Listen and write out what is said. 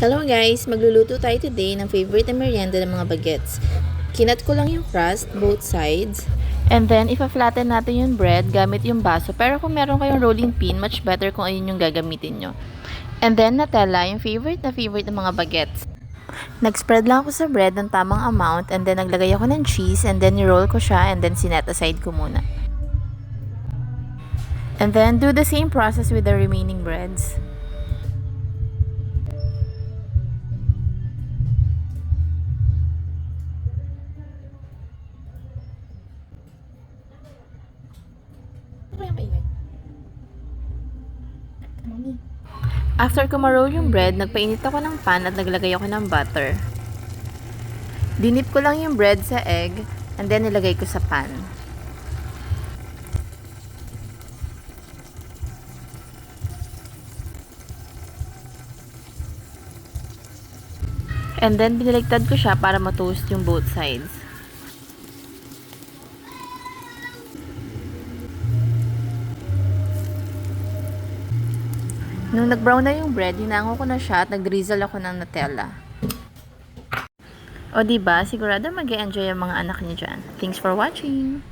Hello guys! Magluluto tayo today ng favorite na merienda ng mga bagets. Kinat ko lang yung crust, both sides. And then, ipa-flatten natin yung bread gamit yung baso. Pero kung meron kayong rolling pin, much better kung ayun yung gagamitin nyo. And then, Nutella, yung favorite ng mga bagets. Nag-spread lang ako sa bread ng tamang amount and then naglagay ako ng cheese and then ni-roll ko siya and then sinet aside ko muna. And then, do the same process with the remaining breads. After ko ma-roll yung bread, nagpainit ako ng pan at naglagay ako ng butter. Dinip ko lang yung bread sa egg and then nilagay ko sa pan. And then biniligtad ko siya para ma-toast yung both sides. Nung nag-brown na yung bread, hinango ko na siya at nag-drizzle ako ng Nutella. O diba, sigurado mag-e-enjoy ang mga anak niyo dyan. Thanks for watching!